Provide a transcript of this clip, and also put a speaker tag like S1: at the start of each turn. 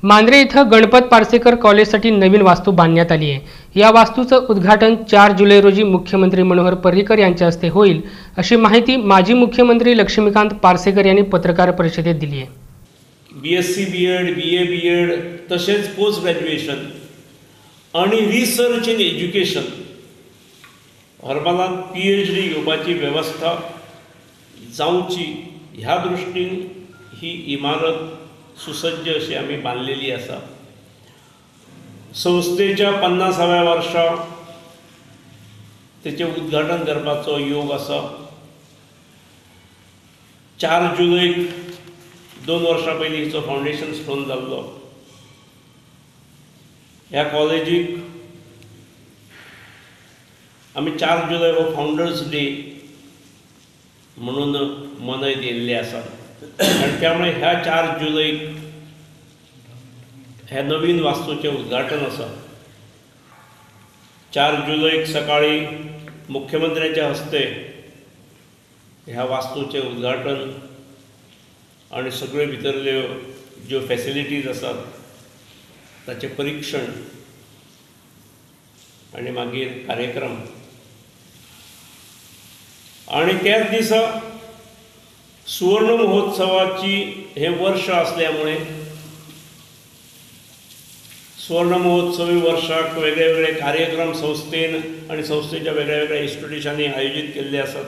S1: मांद्रे इथं गणपत पार्सेकर कॉलेजसाठी नवीन वास्तू बांधण्यात आली आहे। या वास्तूचं उद्घाटन 4 जुलै रोजी मुख्यमंत्री मनोहर पर्रीकर यांच्या हस्ते होईल, अशी माहिती माजी मुख्यमंत्री लक्ष्मीकांत पार्सेकर यांनी पत्रकार परिषदेत दिली आहे।
S2: BSc B.Ed, BA B.Ed तसेच पोस्ट ग्रॅज्युएशन आणि रिसर्च इन एज्युकेशन हरमलान PhD घेवपाची वेवस्था जावची ह्या दृश्टीन ही इमारत सुसज्ज अशी आम्ही बांधलेली आसा। संस्थेच्या 50व्या वर्सा तेचे उद्घाटन करपाचो योग आसा। 4 जुलैक 2 वर्सां पयलीं हिचो फावंडेशन स्टोन जाल्लो। ह्या कॉलेजीक आमी 4 जुलै हो फावंडर्स डे म्हणून मनयत येयल्ले आसा आनी त्यामुळे ह्या 4 जुलैक ह्या नवीन वास्तूचें उद्घाटन आसा। 4 जुलैक सकाळी मुख्यमंत्र्याच्या हस्ते ह्या वास्तूचें उद्घाटन आणि सगळे भितरल्यो ज्यो फॅसिलिटीज आसात ताचें परीक्षण आणि मागीर कार्यक्रम आणि त्याच दिसा सुवर्ण महोत्सवाची हे वर्ष असल्यामुळे सुवर्ण महोत्सवी वर्षाक वेगळे वेगळे कार्यक्रम संस्थेन आणि संस्थेच्या वेगळ्या वेगळ्या इन्स्टिट्यूशनांनी आयोजित केल्ले आसात।